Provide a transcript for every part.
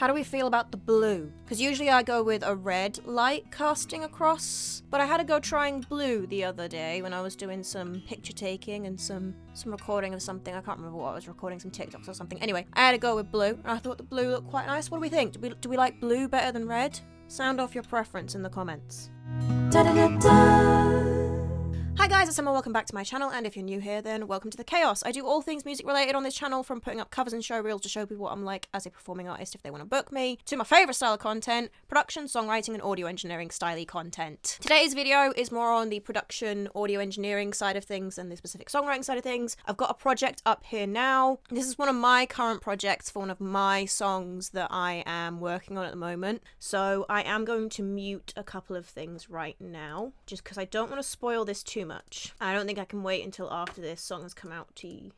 How do we feel about the blue? Because usually I go with a red light casting across, but I had to go trying blue the other day when I was doing some picture taking and some recording of something. I can't remember what I was recording, some TikToks or something. Anyway, I had to go with blue, and I thought the blue looked quite nice. What do we think? Do we like blue better than red? Sound off your preference in the comments. Hi guys, it's Emma, welcome back to my channel, and if you're new here, then welcome to the chaos. I do all things music related on this channel, from putting up covers and show reels to show people what I'm like as a performing artist if they want to book me, to my favourite style of content, production, songwriting and audio engineering style-y content. Today's video is more on the production, audio engineering side of things than the specific songwriting side of things. I've got a project up here now. This is one of my current projects for one of my songs that I am working on at the moment, so I am going to mute a couple of things right now, just because I don't want to spoil this too much. I don't think I can wait until after this song has come out to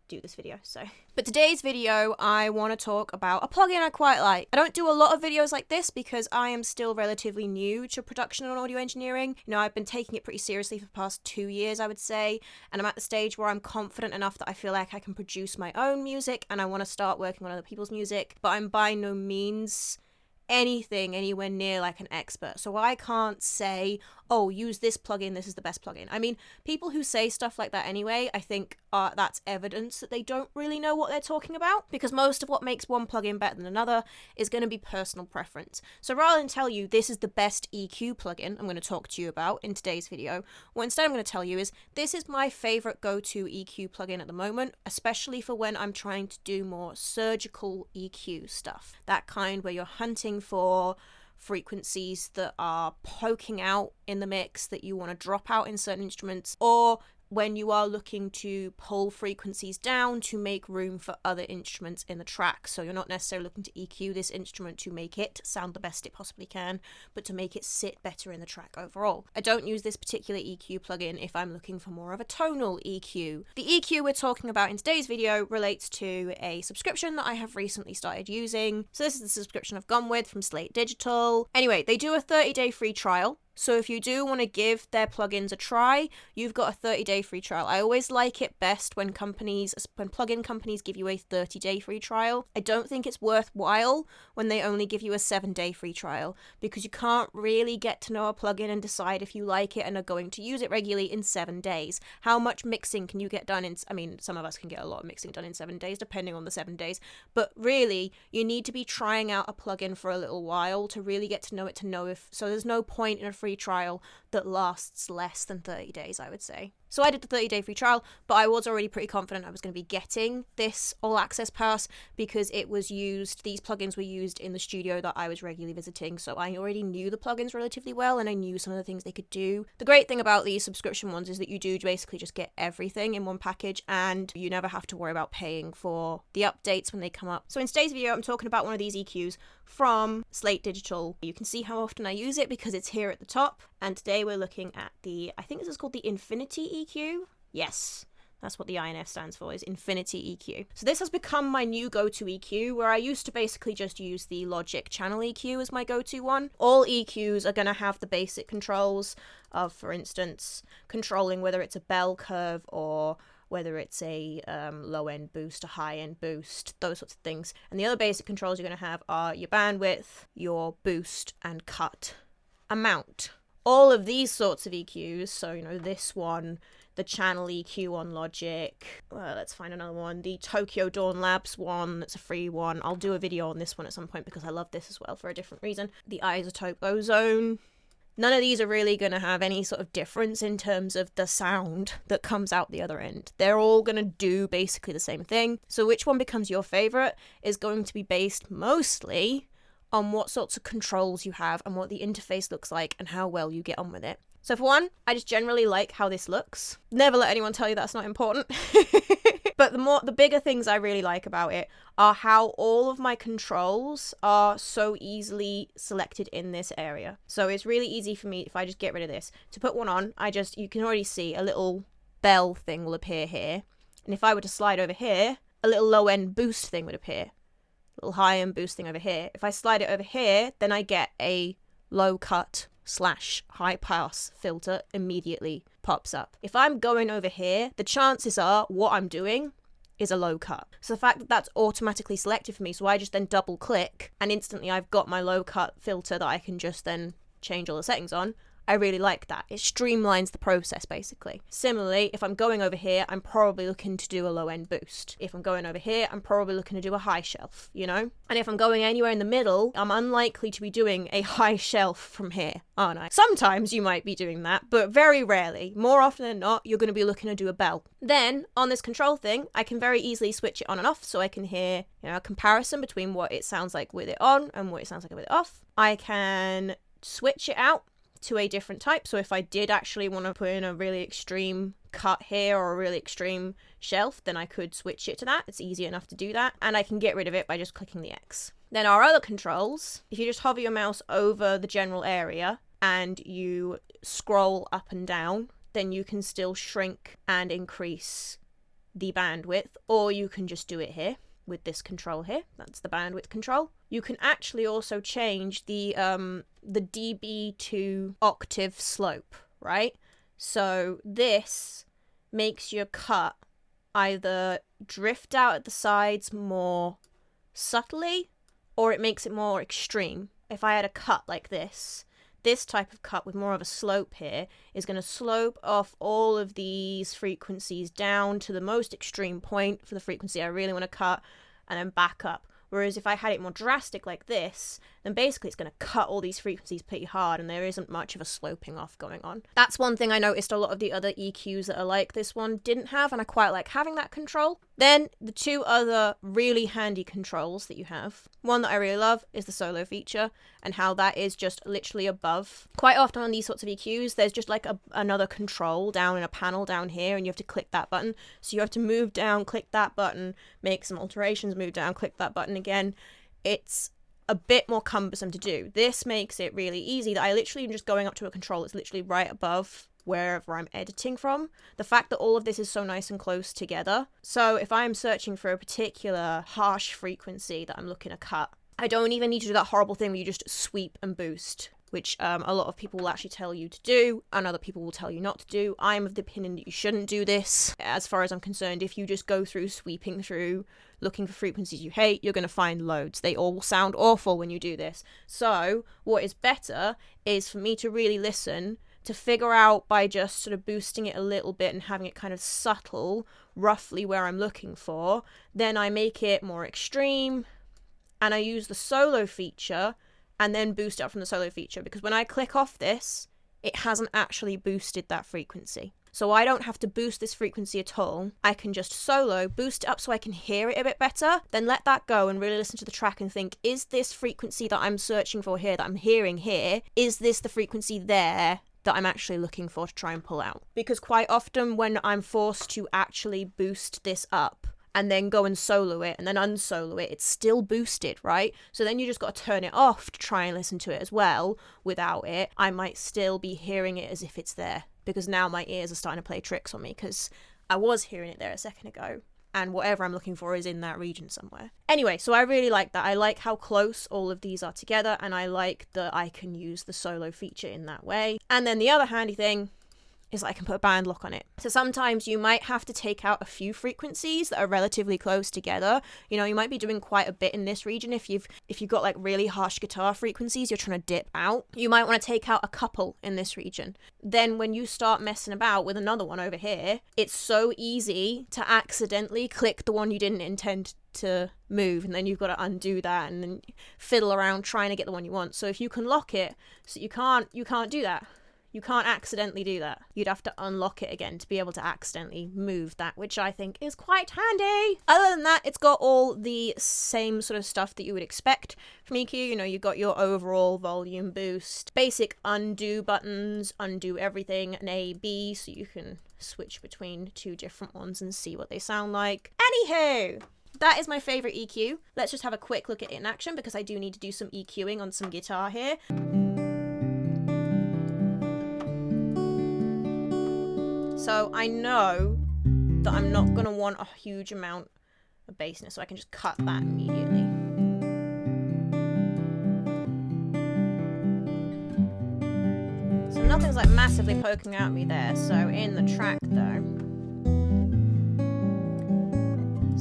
do this video, so. But today's video, I want to talk about a plugin I quite like. I don't do a lot of videos like this because I am still relatively new to production and audio engineering. You know, I've been taking it pretty seriously for the past 2 years, I would say, and I'm at the stage where I'm confident enough that I feel like I can produce my own music and I want to start working on other people's music, but I'm by no means anything anywhere near like an expert, so I can't say, oh, use this plugin, this is the best plugin. I mean, people who say stuff like that anyway, I think that's evidence that they don't really know what they're talking about, because most of what makes one plugin better than another is going to be personal preference. So rather than tell you this is the best EQ plugin I'm going to talk to you about in today's video, what instead I'm going to tell you is this is my favorite go-to EQ plugin at the moment, especially for when I'm trying to do more surgical EQ stuff. That kind where you're hunting for frequencies that are poking out in the mix that you want to drop out in certain instruments, or when you are looking to pull frequencies down to make room for other instruments in the track. So you're not necessarily looking to EQ this instrument to make it sound the best it possibly can, but to make it sit better in the track overall. I don't use this particular EQ plugin if I'm looking for more of a tonal EQ. The EQ we're talking about in today's video relates to a subscription that I have recently started using. So this is the subscription I've gone with from Slate Digital. Anyway, they do a 30-day free trial. So if you do want to give their plugins a try, you've got a 30-day free trial. I always like it best when plugin companies give you a 30-day free trial. I don't think it's worthwhile when they only give you a 7-day free trial, because you can't really get to know a plugin and decide if you like it and are going to use it regularly in 7 days. How much mixing can you get done in, I mean, some of us can get a lot of mixing done in 7 days, depending on the 7 days, but really, you need to be trying out a plugin for a little while to really get to know it, to know if, so there's no point in a free trial that lasts less than 30 days, I would say. So I did the 30-day free trial, but I was already pretty confident I was going to be getting this all access pass because it was used, these plugins were used in the studio that I was regularly visiting, so I already knew the plugins relatively well and I knew some of the things they could do. The great thing about these subscription ones is that you do basically just get everything in one package and you never have to worry about paying for the updates when they come up. So in today's video, I'm talking about one of these EQs from Slate Digital. You can see how often I use it because it's here at the top. And today we're looking at the, I think this is called the Infinity EQ. Yes, that's what the INF stands for, is Infinity EQ. So this has become my new go-to EQ, where I used to basically just use the Logic channel EQ as my go-to one. All EQs are going to have the basic controls of, for instance, controlling whether it's a bell curve or whether it's a low-end boost, a high-end boost, those sorts of things. And the other basic controls you're going to have are your bandwidth, your boost and cut amount. All of these sorts of EQs, so, you know, this one, the channel EQ on Logic, let's find another one, the Tokyo Dawn Labs one, that's a free one. I'll do a video on this one at some point because I love this as well for a different reason. The Isotope Ozone. None of these are really going to have any sort of difference in terms of the sound that comes out the other end. They're all going to do basically the same thing. So which one becomes your favorite is going to be based mostly on what sorts of controls you have and what the interface looks like and how well you get on with it. So for one, I just generally like how this looks. Never let anyone tell you that's not important. But the bigger things I really like about it are how all of my controls are so easily selected in this area. So it's really easy for me, if I just get rid of this, to put one on, you can already see a little bell thing will appear here. And if I were to slide over here, a little low end boost thing would appear. Little high end boost thing over here. If I slide it over here, then I get a low cut / high pass filter immediately pops up. If I'm going over here, the chances are what I'm doing is a low cut. So the fact that that's automatically selected for me, so I just then double click and instantly I've got my low cut filter that I can just then change all the settings on. I really like that. It streamlines the process, basically. Similarly, if I'm going over here, I'm probably looking to do a low end boost. If I'm going over here, I'm probably looking to do a high shelf, you know? And if I'm going anywhere in the middle, I'm unlikely to be doing a high shelf from here, aren't I? Sometimes you might be doing that, but very rarely. More often than not, you're going to be looking to do a bell. Then, on this control thing, I can very easily switch it on and off, so I can hear, you know, a comparison between what it sounds like with it on and what it sounds like with it off. I can switch it out to a different type. So if I did actually want to put in a really extreme cut here or a really extreme shelf, then I could switch it to that. It's easy enough to do that. And I can get rid of it by just clicking the X. Then our other controls, if you just hover your mouse over the general area and you scroll up and down, then you can still shrink and increase the bandwidth, or you can just do it here with this control here. That's the bandwidth control. You can actually also change the dB to octave slope, right? So this makes your cut either drift out at the sides more subtly, or it makes it more extreme. If I had a cut like this type of cut with more of a slope here is going to slope off all of these frequencies down to the most extreme point for the frequency I really want to cut, and then back up. Whereas if I had it more drastic like this, then basically it's going to cut all these frequencies pretty hard and there isn't much of a sloping off going on. That's one thing I noticed a lot of the other EQs that are like this one didn't have, and I quite like having that control. Then the two other really handy controls that you have. One that I really love is the solo feature and how that is just literally above. Quite often on these sorts of EQs, there's just like another control down in a panel down here and you have to click that button. So you have to move down, click that button, make some alterations, move down, click that button again. It's a bit more cumbersome to do. This makes it really easy that I literally am just going up to a control that's literally right above wherever I'm editing from. The fact that all of this is so nice and close together. So if I'm searching for a particular harsh frequency that I'm looking to cut, I don't even need to do that horrible thing where you just sweep and boost, which a lot of people will actually tell you to do, and other people will tell you not to do. I'm of the opinion that you shouldn't do this. As far as I'm concerned, if you just go through sweeping through, looking for frequencies you hate, you're going to find loads. They all sound awful when you do this. So what is better is for me to really listen, to figure out by just sort of boosting it a little bit and having it kind of subtle, roughly where I'm looking for. Then I make it more extreme, and I use the solo feature and then boost it up from the solo feature, because when I click off this, it hasn't actually boosted that frequency. So I don't have to boost this frequency at all. I can just solo boost it up so I can hear it a bit better, then let that go and really listen to the track and think, is this frequency that I'm searching for here, that I'm hearing here, is this the frequency there that I'm actually looking for to try and pull out? Because quite often when I'm forced to actually boost this up and then go and solo it and then unsolo it, it's still boosted, right? So then you just got to turn it off to try and listen to it as well. Without it, I might still be hearing it as if it's there, because now my ears are starting to play tricks on me, because I was hearing it there a second ago, and whatever I'm looking for is in that region somewhere. Anyway, so I really like that. I like how close all of these are together, and I like that I can use the solo feature in that way. And then the other handy thing is I can put a band lock on it. So sometimes you might have to take out a few frequencies that are relatively close together. You know, you might be doing quite a bit in this region. If you've got like really harsh guitar frequencies you're trying to dip out, you might want to take out a couple in this region. Then when you start messing about with another one over here, it's so easy to accidentally click the one you didn't intend to move, and then you've got to undo that and then fiddle around trying to get the one you want. So if you can lock it, so you can't do that. You can't accidentally do that. You'd have to unlock it again to be able to accidentally move that, which I think is quite handy. Other than that, it's got all the same sort of stuff that you would expect from EQ. You know, you've got your overall volume boost, basic undo buttons, undo everything, and A, B, so you can switch between two different ones and see what they sound like. Anywho, that is my favourite EQ. Let's just have a quick look at it in action, because I do need to do some EQing on some guitar here. So I know that I'm not going to want a huge amount of bassness, so I can just cut that immediately. So nothing's like massively poking out at me there. So in the track though,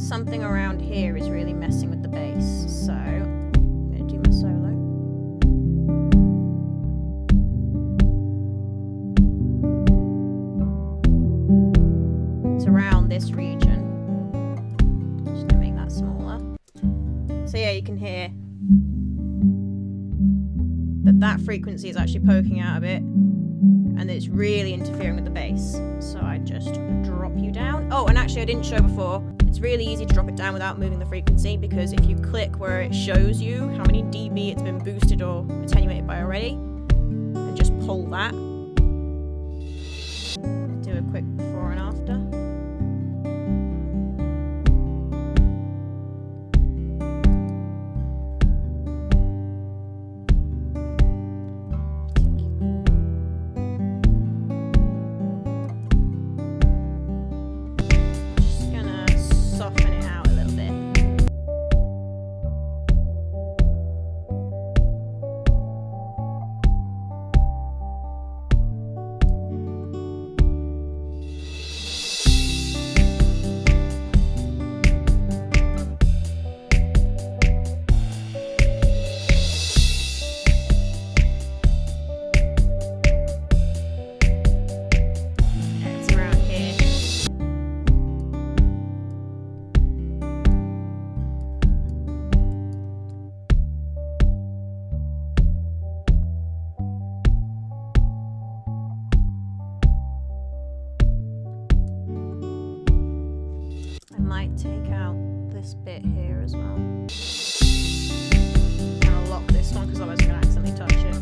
something around here is really messing with the bass. So I'm gonna do my solo. It's around this region. Just gonna make that smaller. So yeah, you can hear that frequency is actually poking out a bit, and it's really interfering with the bass. So I just drop you down. Oh, and actually I didn't show before, it's really easy to drop it down without moving the frequency, because if you click where it shows you how many dB it's been boosted or attenuated by already, and just pull that, do a quick before and after. Might take out this bit here as well. I'm gonna lock this one because otherwise I'm gonna accidentally touch it.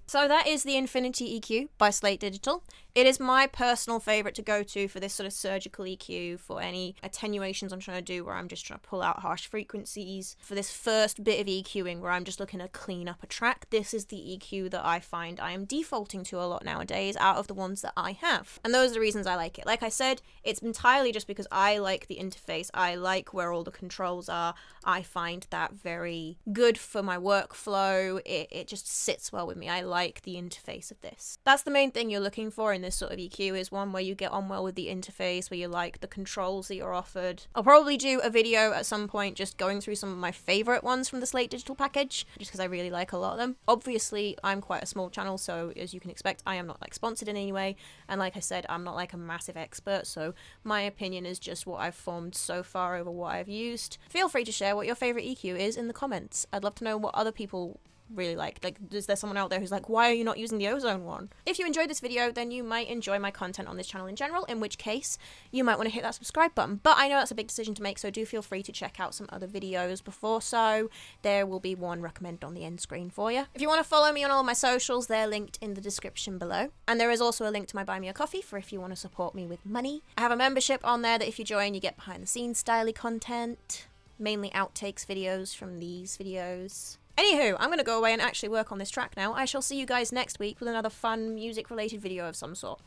So that is the Infinity EQ by Slate Digital. It is my personal favourite to go to for this sort of surgical EQ, for any attenuations I'm trying to do where I'm just trying to pull out harsh frequencies. For this first bit of EQing where I'm just looking to clean up a track, this is the EQ that I find I am defaulting to a lot nowadays out of the ones that I have. And those are the reasons I like it. Like I said, it's entirely just because I like the interface. I like where all the controls are. I find that very good for my workflow. It just sits well with me. I like the interface of this. That's the main thing you're looking for in this sort of EQ, is one where you get on well with the interface, where you like the controls that you're offered. I'll probably do a video at some point just going through some of my favourite ones from the Slate Digital package, just because I really like a lot of them. Obviously, I'm quite a small channel, so as you can expect, I am not like sponsored in any way, and like I said, I'm not like a massive expert, so my opinion is just what I've formed so far over what I've used. Feel free to share what your favourite EQ is in the comments. I'd love to know what other people really like, is there someone out there who's like, why are you not using the Ozone one? If you enjoyed this video, then you might enjoy my content on this channel in general, in which case you might want to hit that subscribe button. But I know that's a big decision to make, so do feel free to check out some other videos before, so there will be one recommended on the end screen for you. If you want to follow me on all my socials, they're linked in the description below, and there is also a link to my Buy Me a Coffee for if you want to support me with money. I have a membership on there that if you join, you get behind the scenes styly content, mainly outtakes videos from these videos. Anywho, I'm going to go away and actually work on this track now. I shall see you guys next week with another fun music-related video of some sort.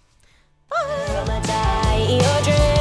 Bye!